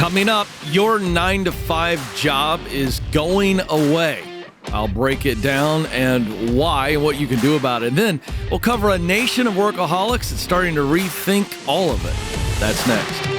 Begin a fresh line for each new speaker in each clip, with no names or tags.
Coming up, your 9-to-5 job is going away. I'll break it down and why and what you can do about it. And then we'll cover a nation of workaholics that's starting to rethink all of it. That's next.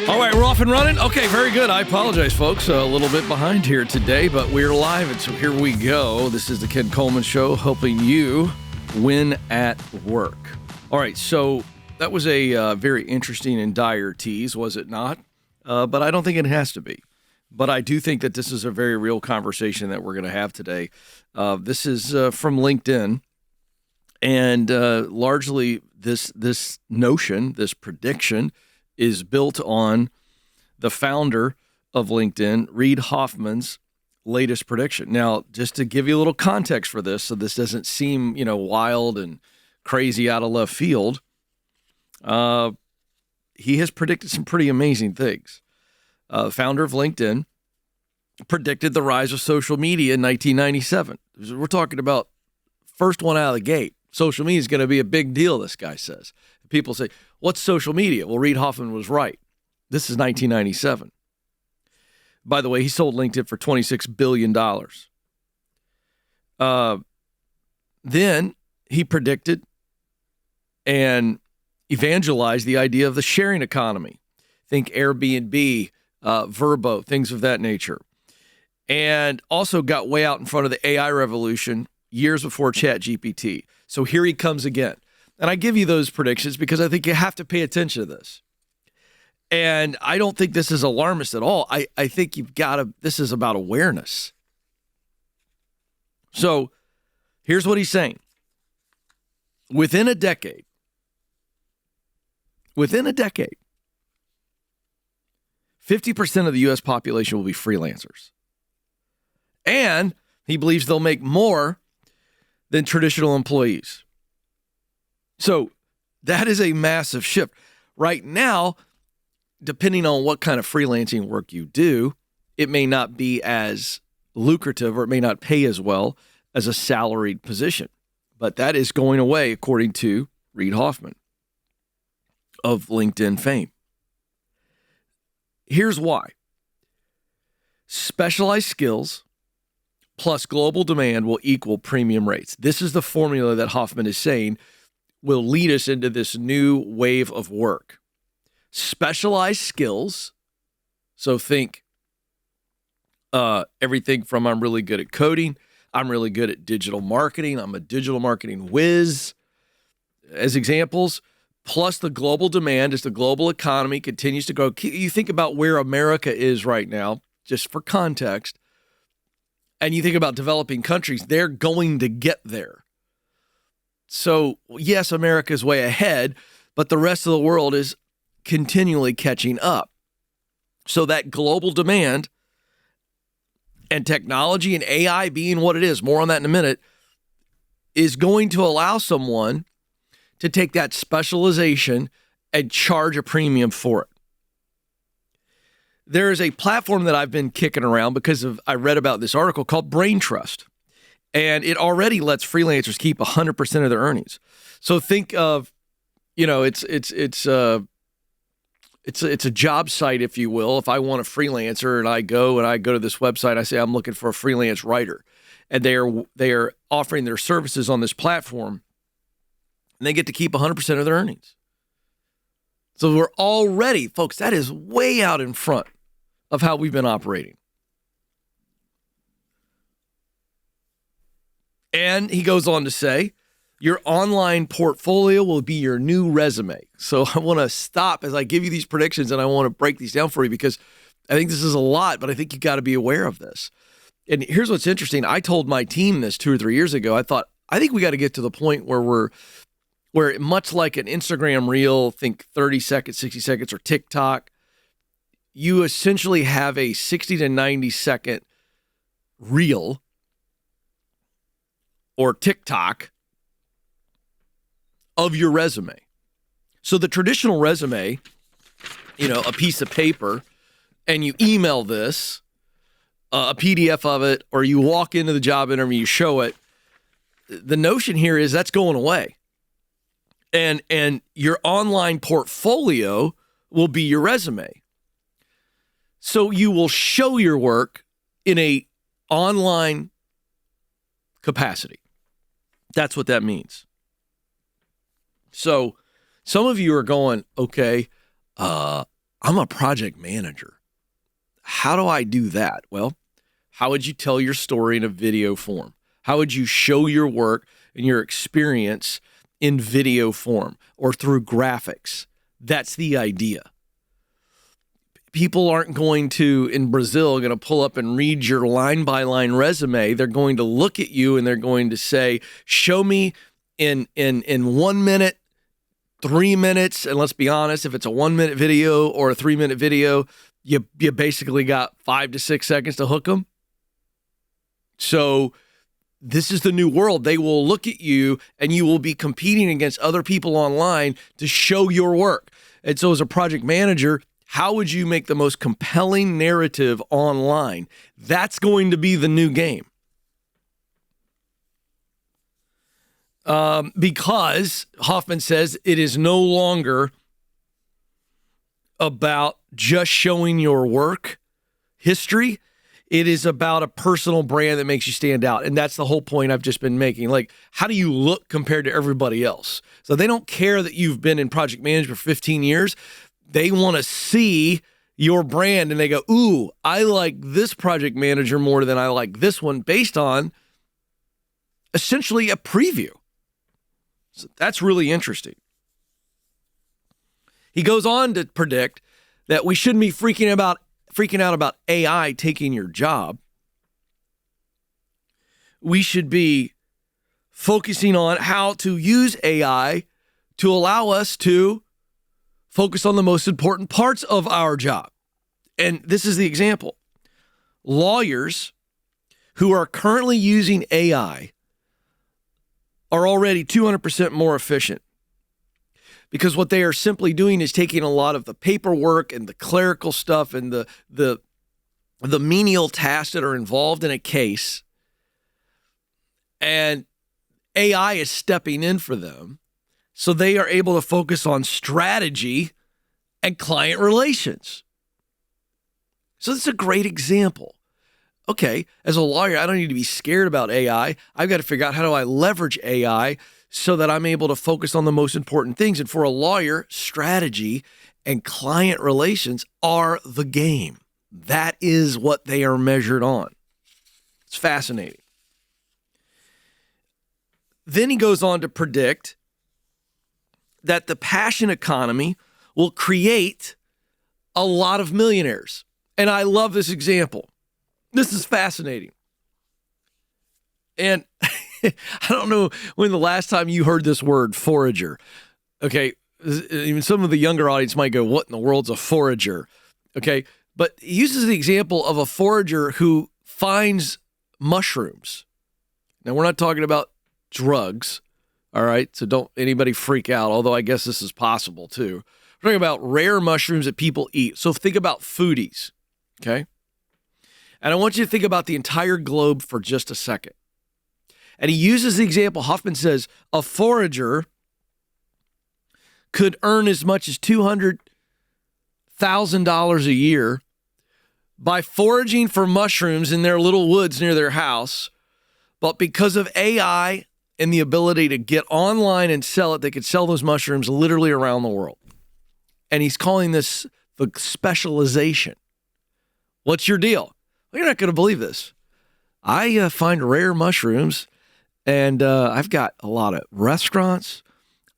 All right, we're off and running. Okay, very good. I apologize, folks. A little bit behind here today, but we're live, and so here we go. This is the Ken Coleman Show, helping you win at work. All right, so that was a very interesting and dire tease, was it not? But I don't think it has to be. But I do think that this is a very real conversation that we're going to have today. This is from LinkedIn, and largely this notion, this prediction, is built on the founder of LinkedIn, Reid Hoffman's latest prediction. Now, just to give you a little context for this, so this doesn't seem, wild and crazy out of left field, he has predicted some pretty amazing things. The founder of LinkedIn predicted the rise of social media in 1997. We're talking about first one out of the gate. Social media is going to be a big deal, this guy says. People say, what's social media? Well, Reid Hoffman was right. This is 1997. By the way, he sold LinkedIn for $26 billion. Then he predicted and evangelized the idea of the sharing economy. Think Airbnb, Vrbo, things of that nature. And also got way out in front of the AI revolution years before ChatGPT. So here he comes again. And I give you those predictions because I think you have to pay attention to this. And I don't think this is alarmist at all. I think this is about awareness. So here's what he's saying. Within a decade, 50% of the U.S. population will be freelancers. And he believes they'll make more than traditional employees. So that is a massive shift. Right now, depending on what kind of freelancing work you do, it may not be as lucrative or it may not pay as well as a salaried position. But that is going away, according to Reid Hoffman of LinkedIn fame. Here's why. Specialized skills plus global demand will equal premium rates. This is the formula that Hoffman is saying will lead us into this new wave of work. Specialized skills, so think everything from I'm really good at coding, I'm really good at digital marketing, I'm a digital marketing whiz, as examples, plus the global demand as the global economy continues to grow. You think about where America is right now, just for context, and you think about developing countries, they're going to get there. So, yes, America is way ahead, but the rest of the world is continually catching up. So that global demand and technology and AI being what it is, more on that in a minute, is going to allow someone to take that specialization and charge a premium for it. There is a platform that I've been kicking around because I read about this article called Brain Trust. And it already lets freelancers keep 100% of their earnings. So think of, it's a job site, if you will. If I want a freelancer and I go to this website, I say I'm looking for a freelance writer, and they are offering their services on this platform, and they get to keep 100% of their earnings. So we're already, folks, that is way out in front of how we've been operating. And he goes on to say, your online portfolio will be your new resume. So I want to stop as I give you these predictions, and I want to break these down for you because I think this is a lot, but I think you got to be aware of this. And here's what's interesting. I told my team this 2 or 3 years ago. I think we got to get to the point where where much like an Instagram reel, think 30 seconds, 60 seconds, or TikTok, you essentially have a 60 to 90 second reel or TikTok of your resume. So the traditional resume, a piece of paper, and you email this, a PDF of it, or you walk into the job interview, you show it, the notion here is that's going away. And your online portfolio will be your resume. So you will show your work in a online capacity. That's what that means. So some of you are going, okay, I'm a project manager. How do I do that? Well, how would you tell your story in a video form? How would you show your work and your experience in video form or through graphics? That's the idea. People aren't going to, in Brazil, going to pull up and read your line-by-line resume. They're going to look at you and they're going to say, show me in 1 minute, 3 minutes, and let's be honest, if it's a 1 minute video or a 3 minute video, you basically got 5 to 6 seconds to hook them. So this is the new world. They will look at you and you will be competing against other people online to show your work. And so as a project manager, how would you make the most compelling narrative online? That's going to be the new game. Because Hoffman says it is no longer about just showing your work history. It is about a personal brand that makes you stand out. And that's the whole point I've just been making. Like, how do you look compared to everybody else? So they don't care that you've been in project management for 15 years. They want to see your brand and they go, ooh, I like this project manager more than I like this one, based on essentially a preview. So that's really interesting. He goes on to predict that we shouldn't be freaking out about AI taking your job. We should be focusing on how to use AI to allow us to focus on the most important parts of our job. And this is the example. Lawyers who are currently using AI are already 200% more efficient, because what they are simply doing is taking a lot of the paperwork and the clerical stuff and the menial tasks that are involved in a case, and AI is stepping in for them. So they are able to focus on strategy and client relations. So this is a great example. Okay, as a lawyer, I don't need to be scared about AI. I've got to figure out, how do I leverage AI so that I'm able to focus on the most important things? And for a lawyer, strategy and client relations are the game. That is what they are measured on. It's fascinating. Then he goes on to predict that the passion economy will create a lot of millionaires. And I love this example. This is fascinating. And I don't know when the last time you heard this word, forager. Okay, even some of the younger audience might go, what in the world's a forager? Okay, but he uses the example of a forager who finds mushrooms. Now, we're not talking about drugs, all right? So don't anybody freak out, although I guess this is possible too. We're talking about rare mushrooms that people eat. So think about foodies, okay? And I want you to think about the entire globe for just a second. And he uses the example, Hoffman says, a forager could earn as much as $200,000 a year by foraging for mushrooms in their little woods near their house. But because of AI and the ability to get online and sell it, they could sell those mushrooms literally around the world. And he's calling this the specialization. What's your deal? Well, you're not going to believe this. I find rare mushrooms, and I've got a lot of restaurants.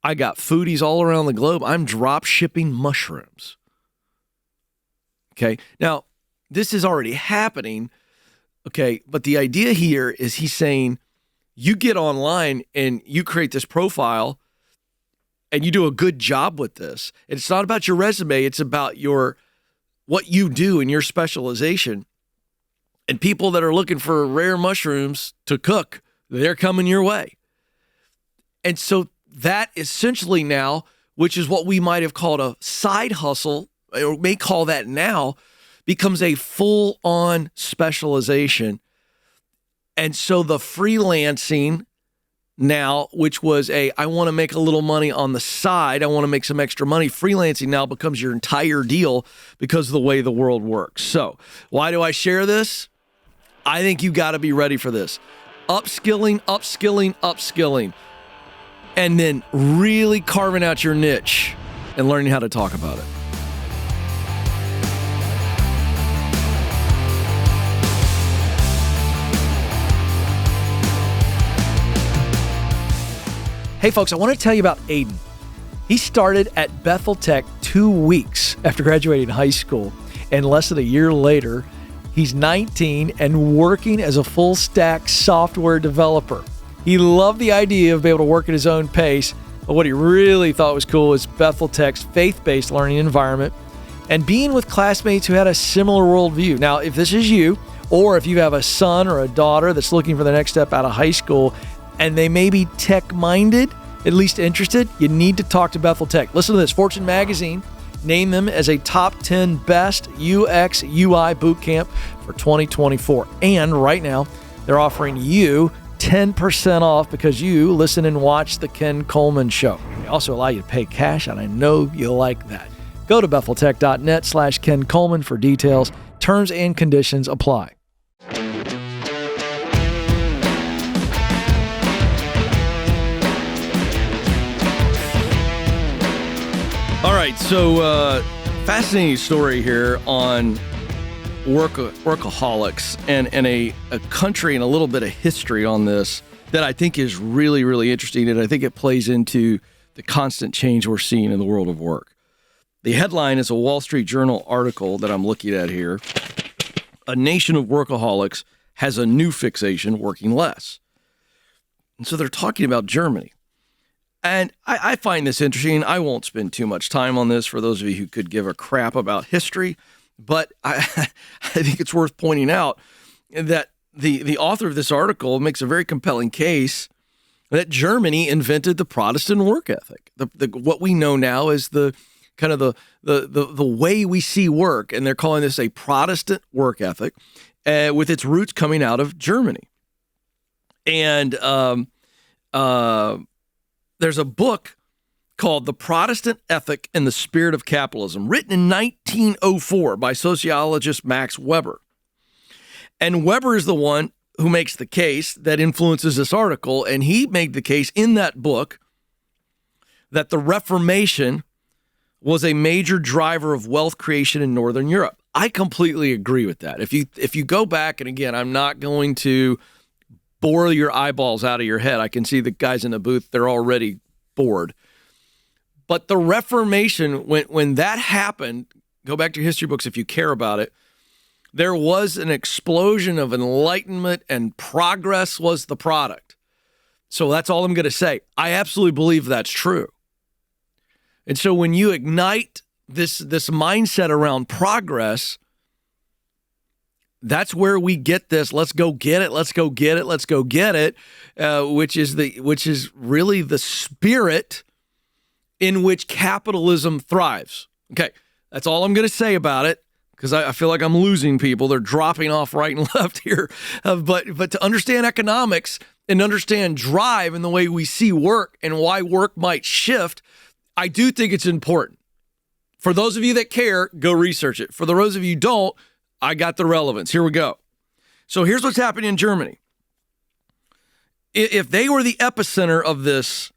I got foodies all around the globe. I'm drop shipping mushrooms. Okay. Now, this is already happening. Okay. But the idea here is he's saying you get online and you create this profile and you do a good job with this. It's not about your resume. It's about what you do and your specialization. And people that are looking for rare mushrooms to cook, they're coming your way. And so that essentially now, which is what we might have called a side hustle, or may call that now, becomes a full-on specialization. And so the freelancing now, which was I want to make a little money on the side. I want to make some extra money. Freelancing now becomes your entire deal because of the way the world works. So why do I share this? I think you got to be ready for this. Upskilling, upskilling, upskilling. And then really carving out your niche and learning how to talk about it. Hey folks, I want to tell you about Aiden. He started at Bethel Tech 2 weeks after graduating high school, and less than a year later, he's 19 and working as a full-stack software developer. He loved the idea of being able to work at his own pace, but what he really thought was cool was Bethel Tech's faith-based learning environment and being with classmates who had a similar worldview. Now, if this is you, or if you have a son or a daughter that's looking for the next step out of high school, and they may be tech-minded, at least interested, you need to talk to Bethel Tech. Listen to this. Fortune Magazine named them as a top 10 best UX UI bootcamp for 2024. And right now, they're offering you 10% off because you listen and watch The Ken Coleman Show. They also allow you to pay cash, and I know you'll like that. Go to betheltech.net/Ken Coleman for details. Terms and conditions apply. All right, so fascinating story here on workaholics and a country and a little bit of history on this that I think is really, really interesting, and I think it plays into the constant change we're seeing in the world of work. The headline is a Wall Street Journal article that I'm looking at here. A nation of workaholics has a new fixation, working less. And so they're talking about Germany. And I find this interesting. I won't spend too much time on this for those of you who could give a crap about history, but I think it's worth pointing out that the author of this article makes a very compelling case that Germany invented the Protestant work ethic, what we know now as the kind of the way we see work, and they're calling this a Protestant work ethic, with its roots coming out of Germany. And there's a book called The Protestant Ethic and the Spirit of Capitalism, written in 1904 by sociologist Max Weber. And Weber is the one who makes the case that influences this article, and he made the case in that book that the Reformation was a major driver of wealth creation in Northern Europe. I completely agree with that. If you go back, and again, I'm not going to bore your eyeballs out of your head. I can see the guys in the booth, they're already bored. But the Reformation, when that happened, go back to your history books if you care about it, there was an explosion of enlightenment and progress was the product. So that's all I'm going to say. I absolutely believe that's true. And so when you ignite this mindset around progress, that's where we get this. Let's go get it. Let's go get it. Let's go get it. Which is really the spirit in which capitalism thrives. Okay, that's all I'm going to say about it because I feel like I'm losing people. They're dropping off right and left here. But to understand economics and understand drive and the way we see work and why work might shift, I do think it's important. For those of you that care, go research it. For those of you who don't, I got the relevance. Here we go. So here's what's happening in Germany. If they were the epicenter of this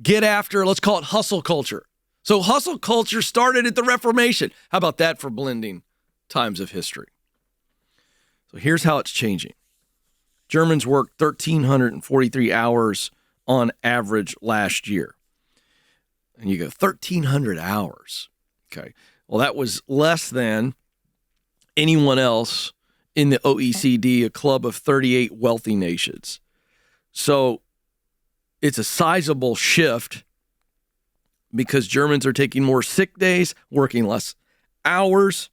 get after, let's call it hustle culture. So hustle culture started at the Reformation. How about that for blending times of history? So here's how it's changing. Germans worked 1,343 hours on average last year. And you go, 1,300 hours. Okay. Well, that was less than anyone else in the OECD, a club of 38 wealthy nations. So it's a sizable shift because Germans are taking more sick days, working less hours,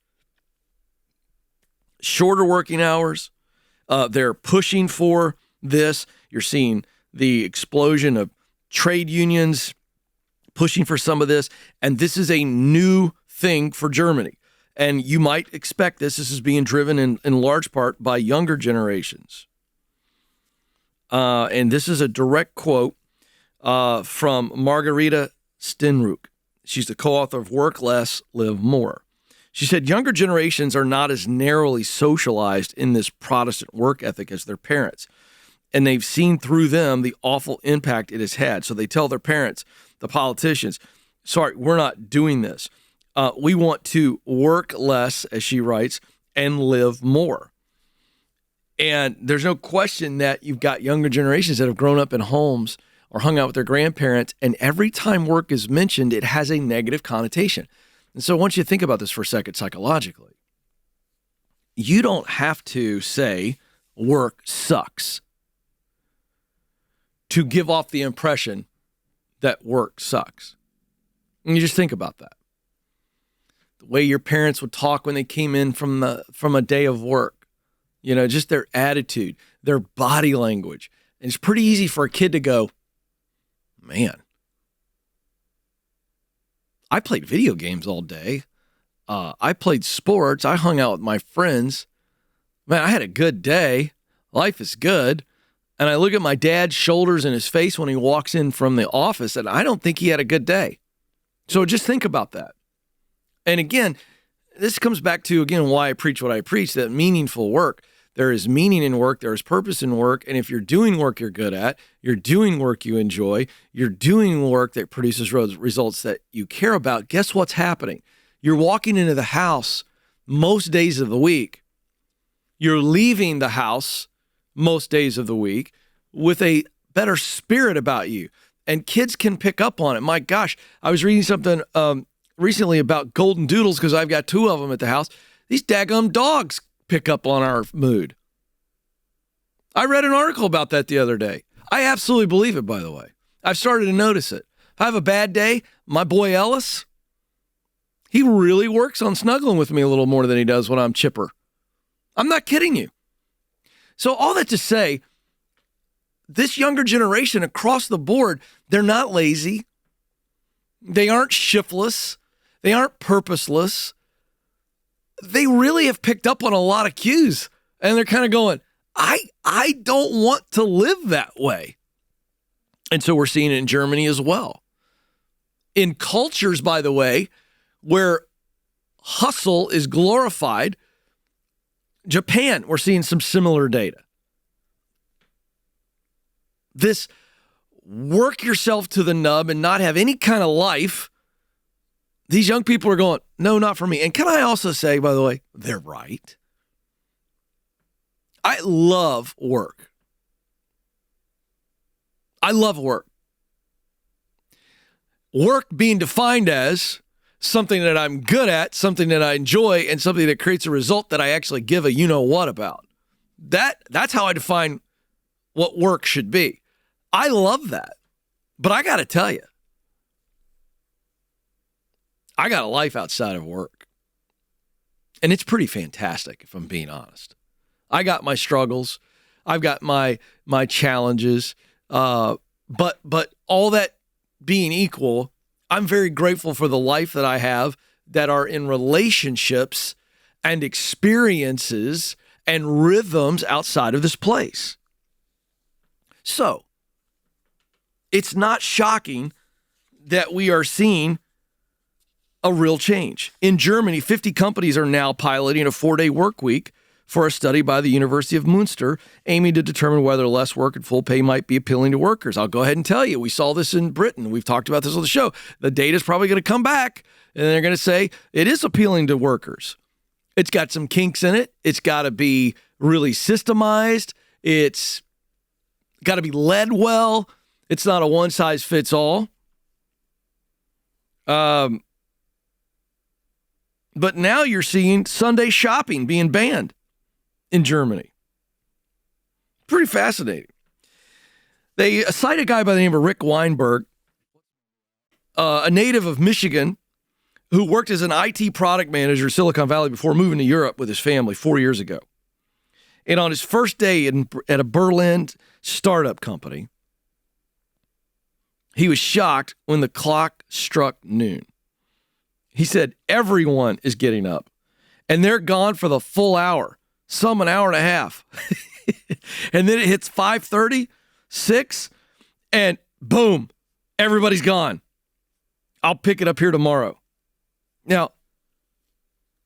shorter working hours. They're pushing for this. You're seeing the explosion of trade unions pushing for some of this. And this is a new thing for Germany. And you might expect this is being driven in large part by younger generations. And this is a direct quote from Margarita Stenrook. She's the co-author of Work Less, Live More. She said, younger generations are not as narrowly socialized in this Protestant work ethic as their parents. And they've seen through them the awful impact it has had. So they tell their parents, the politicians, sorry, we're not doing this. We want to work less, as she writes, and live more. And there's no question that you've got younger generations that have grown up in homes or hung out with their grandparents, and every time work is mentioned, it has a negative connotation. And so I want you to think about this for a second psychologically. You don't have to say work sucks to give off the impression that work sucks. And you just think about that. The way your parents would talk when they came in from a day of work, just their attitude, their body language. And it's pretty easy for a kid to go, man, I played video games all day. I played sports. I hung out with my friends. Man, I had a good day. Life is good. And I look at my dad's shoulders and his face when he walks in from the office, and I don't think he had a good day. So just think about that. And again, this comes back to, why I preach what I preach, that meaningful work. There is meaning in work. There is purpose in work. And if you're doing work you're good at, you're doing work you enjoy, you're doing work that produces results that you care about, guess what's happening? You're walking into the house most days of the week. You're leaving the house most days of the week with a better spirit about you. And kids can pick up on it. My gosh, I was reading something recently about golden doodles because I've got 2 of them at the house. These daggum dogs pick up on our mood. I read an article about that the other day. I absolutely believe it, by the way. I've started to notice it. If I have a bad day, my boy Ellis, he really works on snuggling with me a little more than he does when I'm chipper. I'm not kidding you. So all that to say, this younger generation across the board, they're not lazy. They aren't shiftless. They aren't purposeless. They really have picked up on a lot of cues, and they're kind of going, I don't want to live that way. And so we're seeing it in Germany as well. In cultures, by the way, where hustle is glorified, Japan, we're seeing some similar data. This work yourself to the nub and not have any kind of life, these young people are going, no, not for me. And can I also say, by the way, they're right. I love work. I love work. Work being defined as something that I'm good at, something that I enjoy, and something that creates a result that I actually give a you-know-what about. That's how I define what work should be. I love that. But I got to tell you, I got a life outside of work. And it's pretty fantastic, if I'm being honest. I got my struggles. I've got my challenges. But all that being equal, I'm very grateful for the life that I have that are in relationships and experiences and rhythms outside of this place. So, it's not shocking that we are seeing a real change. In Germany, 50 companies are now piloting a 4-day work week for a study by the University of Munster, aiming to determine whether less work and full pay might be appealing to workers. I'll go ahead and tell you, we saw this in Britain. We've talked about this on the show. The data is probably going to come back, and they're going to say it is appealing to workers. It's got some kinks in it. It's got to be really systemized. It's got to be led well. It's not a one-size-fits-all. But now you're seeing Sunday shopping being banned in Germany. Pretty fascinating. They cite a guy by the name of Rick Weinberg, a native of Michigan, who worked as an IT product manager in Silicon Valley before moving to Europe with his family 4 years ago. And on his first day at a Berlin startup company, he was shocked when the clock struck noon. He said, everyone is getting up, and they're gone for the full hour, some an hour and a half. And then it hits 5:30, 6, and boom, everybody's gone. I'll pick it up here tomorrow. Now,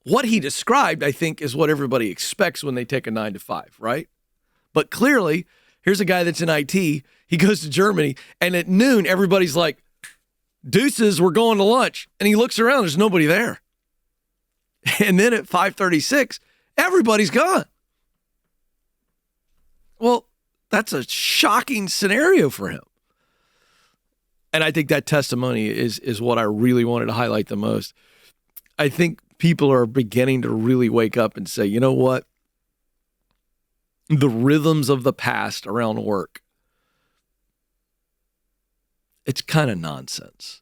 what he described, I think, is what everybody expects when they take a 9 to 5, right? But clearly, here's a guy that's in IT. He goes to Germany, and at noon, everybody's like, deuces, we're going to lunch. And he looks around, there's nobody there. And then at 5:36, everybody's gone. Well, that's a shocking scenario for him. And I think that testimony is what I really wanted to highlight the most. I think people are beginning to really wake up and say, you know what? The rhythms of the past around work, it's kind of nonsense.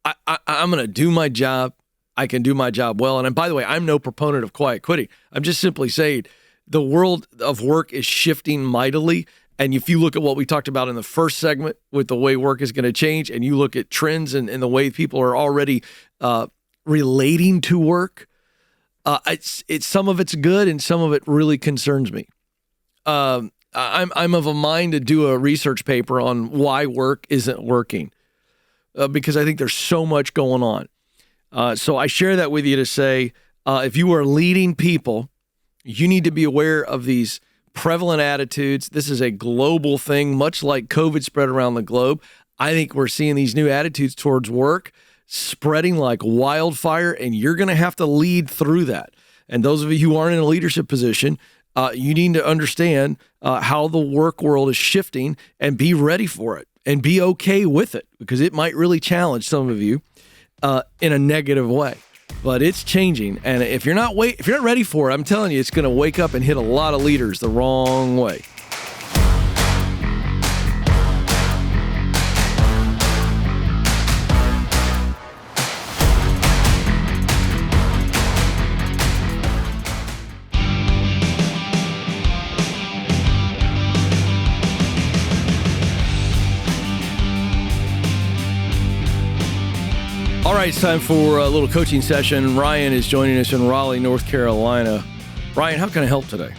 I'm going to do my job. I can do my job well. And by the way, I'm no proponent of quiet quitting. I'm just simply saying the world of work is shifting mightily. And if you look at what we talked about in the first segment with the way work is going to change, and you look at trends and the way people are already relating to work, it's some of it's good and some of it really concerns me. I'm of a mind to do a research paper on why work isn't working, because I think there's so much going on. So I share that with you to say, if you are leading people, you need to be aware of these prevalent attitudes. This is a global thing, much like COVID spread around the globe. I think we're seeing these new attitudes towards work spreading like wildfire, and you're going to have to lead through that. And those of you who aren't in a leadership position, you need to understand how the work world is shifting and be ready for it and be okay with it, because it might really challenge some of you in a negative way. But it's changing, and if you're not ready for it, I'm telling you, it's going to wake up and hit a lot of leaders the wrong way. All right, it's time for a little coaching session. Ryan is joining us in Raleigh, North Carolina. Ryan, how can I help today?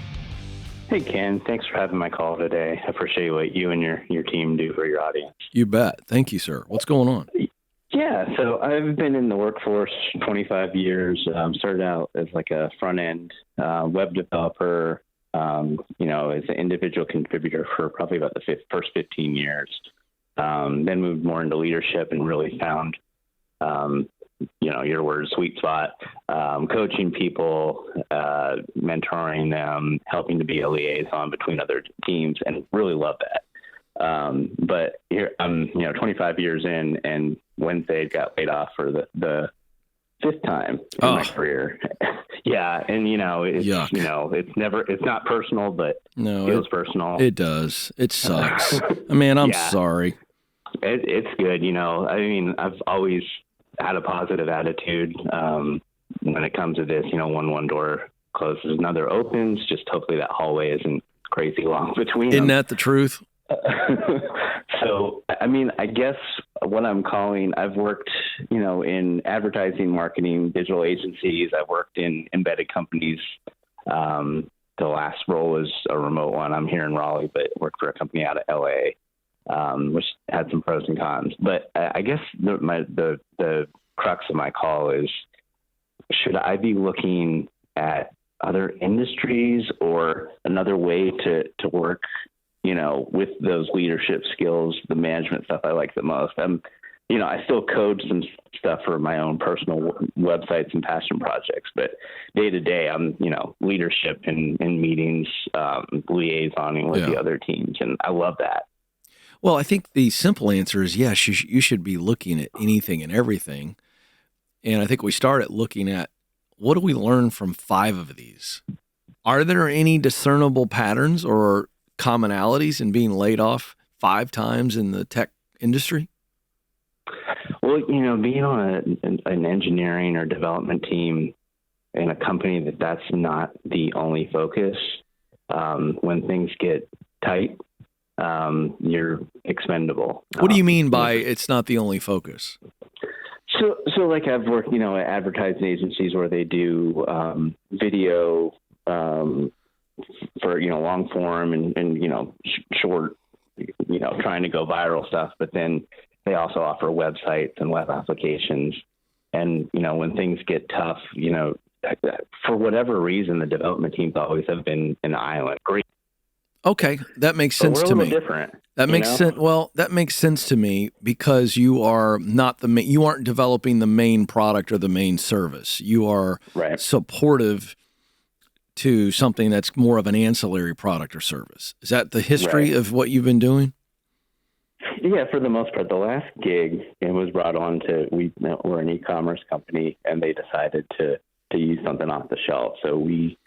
Hey, Ken. Thanks for having my call today. I appreciate what you and your team do for your audience.
You bet. Thank you, sir. What's going on?
Yeah, so I've been in the workforce 25 years. Started out as like a front-end web developer, as an individual contributor for probably about the first 15 years. Then moved more into leadership and really found your word, sweet spot, coaching people, mentoring them, helping to be a liaison between other teams, and really love that. But here I'm, 25 years in, and Wednesday got laid off for the fifth time in my career. Yeah. And, it's not personal, but
no,
it feels personal.
It does. It sucks. Man, I'm sorry.
It's good. I've always had a positive attitude when it comes to this. When one door closes, another opens. Just hopefully that hallway isn't crazy long between
Isn't
them.
that the truth?
So, I guess what I'm calling, I've worked, in advertising, marketing, digital agencies. I've worked in embedded companies. The last role was a remote one. I'm here in Raleigh, but worked for a company out of LA. Which had some pros and cons. But I guess the crux of my call is, should I be looking at other industries or another way to work, with those leadership skills, the management stuff I like the most? I still code some stuff for my own personal websites and passion projects, but day to day, I'm, leadership in meetings, liaisoning with the other teams. And I love that.
Well, I think the simple answer is yes, you should be looking at anything and everything. And I think we start at looking at, what do we learn from 5 of these? Are there any discernible patterns or commonalities in being laid off 5 times in the tech industry?
Well, being on an engineering or development team in a company that's not the only focus, when things get tight, you're expendable.
What do you mean by it's not the only focus?
So like I've worked, at advertising agencies where they do video for long form and short trying to go viral stuff, but then they also offer websites and web applications. And, when things get tough, for whatever reason, the development teams always have been an island. Great.
Okay, that makes sense to me.
Different.
That makes sense. Well, that makes sense to me because you are not you aren't developing the main product or the main service. You are supportive to something that's more of an ancillary product or service. Is that the history of what you've been doing?
Yeah, for the most part. The last gig, it was brought on we're an e-commerce company, and they decided to use something off the shelf. So we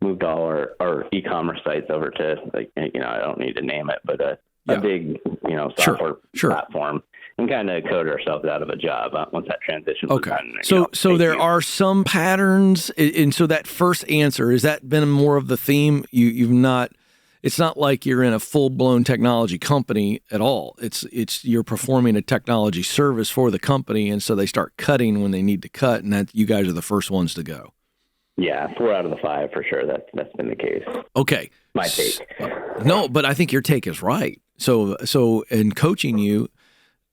moved all our e-commerce sites over to, I don't need to name it, but a big, software platform, and kind of code ourselves out of a job once that transition was done.
So there are some patterns, and so that first answer, has that been more of the theme? You've not, it's not like you're in a full-blown technology company at all. It's you're performing a technology service for the company, and so they start cutting when they need to cut, and that you guys are the first ones to go.
Yeah, 4 out of the 5 for sure. That's been the case.
Okay.
My take.
No, but I think your take is right. So in coaching you,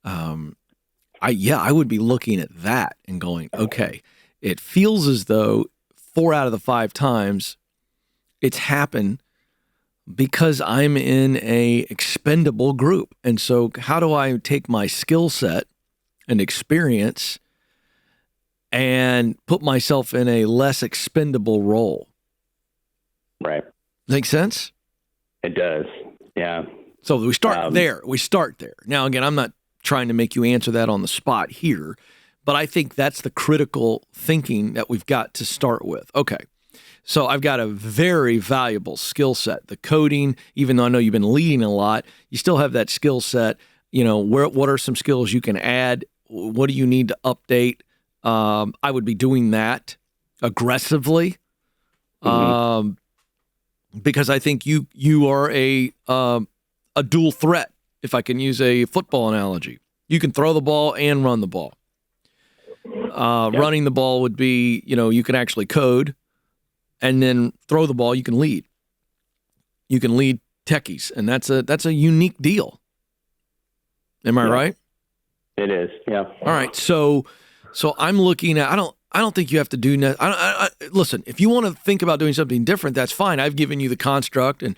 I would be looking at that and going, okay, it feels as though 4 out of the 5 times it's happened because I'm in a expendable group. And so how do I take my skill set and experience and put myself in a less expendable role?
Right.
Make sense?
It does. Yeah.
So we start there. Now, again, I'm not trying to make you answer that on the spot here, but I think that's the critical thinking that we've got to start with. Okay. So I've got a very valuable skill set. The coding, even though I know you've been leading a lot, you still have that skill set. What are some skills you can add? What do you need to update? I would be doing that aggressively, because I think you are a dual threat. If I can use a football analogy, you can throw the ball and run the ball. Running the ball would be, you can actually code, and then throw the ball. You can lead. You can lead techies, and that's a unique deal. Am I right?
It is. Yeah.
All right. So I'm looking at, I don't think you have to do, listen, if you want to think about doing something different, that's fine. I've given you the construct, and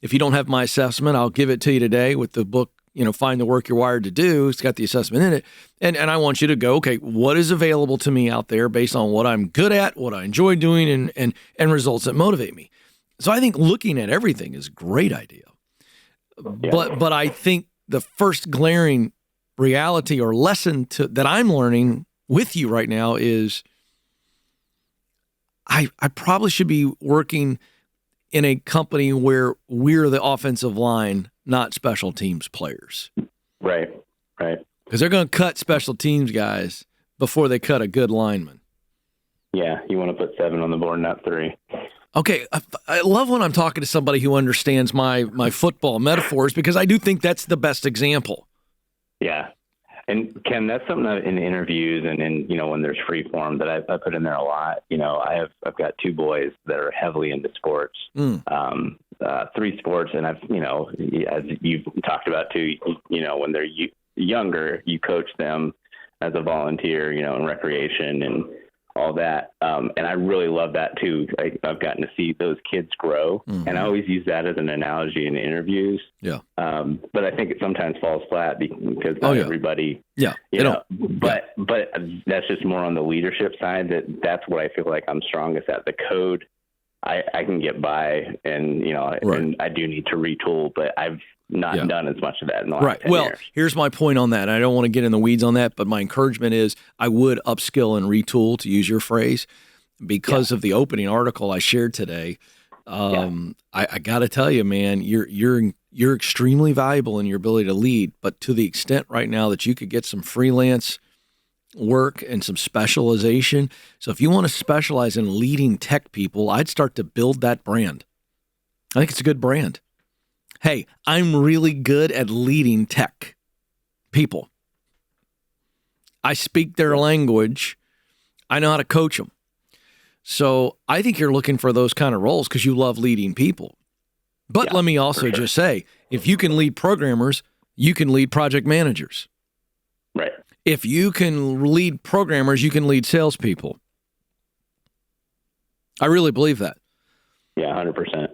if you don't have my assessment, I'll give it to you today with the book, Find the Work You're Wired to Do. It's got the assessment in it. And I want you to go, okay, what is available to me out there based on what I'm good at, what I enjoy doing, and results that motivate me. So I think looking at everything is a great idea. Yeah. But I think the first glaring reality or lesson that I'm learning with you right now is I probably should be working in a company where we're the offensive line, not special teams players.
Right.
Because they're going to cut special teams guys before they cut a good lineman.
Yeah, you want to put 7 on the board, not 3.
Okay, I love when I'm talking to somebody who understands my football metaphors, because I do think that's the best example.
Yeah. And Ken, that's something that in interviews and in, when there's free form that I put in there a lot. I've got 2 boys that are heavily into sports, 3 sports. And I've, as you've talked about too, when they're younger, you coach them as a volunteer, in recreation and all that. And I really love that too. I've gotten to see those kids grow, and I always use that as an analogy in interviews. Yeah. But I think it sometimes falls flat because not everybody, but that's just more on the leadership side. That's what I feel like I'm strongest at. The code, I can get by, and, and I do need to retool, but I've not done as much of that in the last 10 years.
Here's my point on that. I don't want to get in the weeds on that, but my encouragement is I would upskill and retool, to use your phrase, because of the opening article I shared today. I got to tell you, man, you're extremely valuable in your ability to lead, but to the extent right now that you could get some freelance work and some specialization. So if you want to specialize in leading tech people, I'd start to build that brand. I think it's a good brand. Hey, I'm really good at leading tech people. I speak their language. I know how to coach them. So I think you're looking for those kind of roles because you love leading people. But let me also just say, if you can lead programmers, you can lead project managers.
Right.
If you can lead programmers, you can lead salespeople. I really believe that.
Yeah, 100%.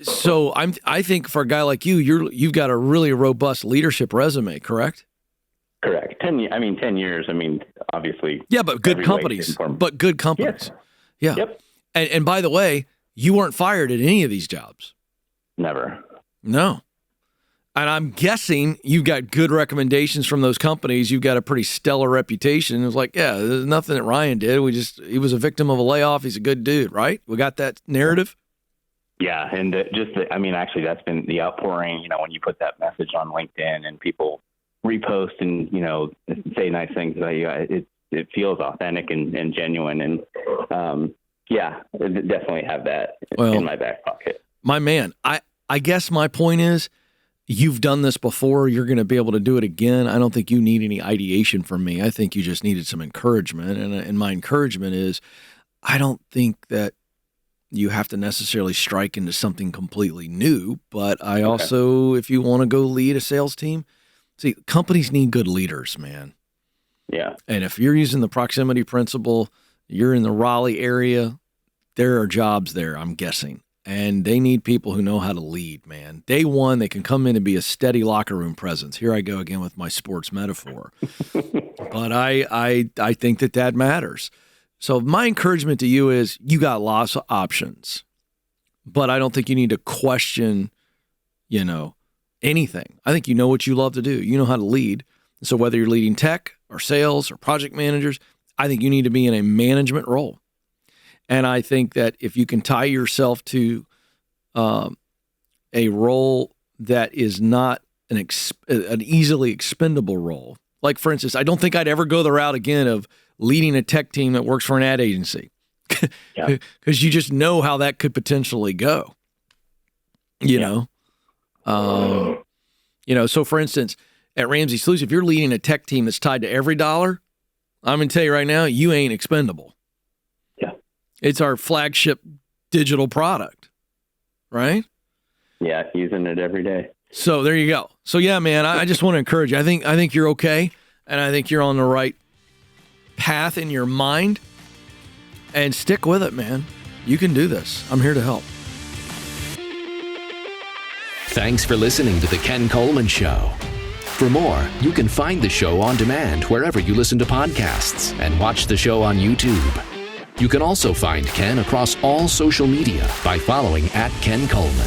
So I think for a guy like you, you've got a really robust leadership resume, correct?
Correct. 10 years. I mean, obviously.
Yeah, but good companies. But good companies.
Yes.
Yeah.
Yep.
And by the way, you weren't fired at any of these jobs.
Never.
No. And I'm guessing you've got good recommendations from those companies. You've got a pretty stellar reputation. It was like, yeah, there's nothing that Ryan did. He was a victim of a layoff. He's a good dude, right? We got that narrative?
Yeah. And actually, that's been the outpouring, when you put that message on LinkedIn and people repost and, say nice things about you, it feels authentic and genuine. And, I definitely have that in my back pocket.
My man, I guess my point is, you've done this before. You're going to be able to do it again. I don't think you need any ideation from me. I think you just needed some encouragement. And my encouragement is, I don't think that you have to necessarily strike into something completely new. But I also, if you want to go lead a sales team, see, companies need good leaders, man.
Yeah.
And if you're using the proximity principle, you're in the Raleigh area, there are jobs there, I'm guessing. And they need people who know how to lead, man. Day one, they can come in and be a steady locker room presence. Here I go again with my sports metaphor. But I think that matters. So my encouragement to you is you got lots of options. But I don't think you need to question, anything. I think you know what you love to do. You know how to lead. So whether you're leading tech or sales or project managers, I think you need to be in a management role. And I think that if you can tie yourself to a role that is not an easily expendable role, like, for instance, I don't think I'd ever go the route again of leading a tech team that works for an ad agency, because you just know how that could potentially go. So for instance, at Ramsey Solutions, if you're leading a tech team that's tied to every dollar, I'm going to tell you right now, you ain't expendable. It's our flagship digital product, right?
Yeah, using it every day.
So there you go. So yeah, man, I just want to encourage you. I think you're okay, and I think you're on the right path in your mind. And stick with it, man. You can do this. I'm here to help.
Thanks for listening to The Ken Coleman Show. For more, you can find the show on demand wherever you listen to podcasts and watch the show on YouTube. You can also find Ken across all social media by following @Ken Coleman.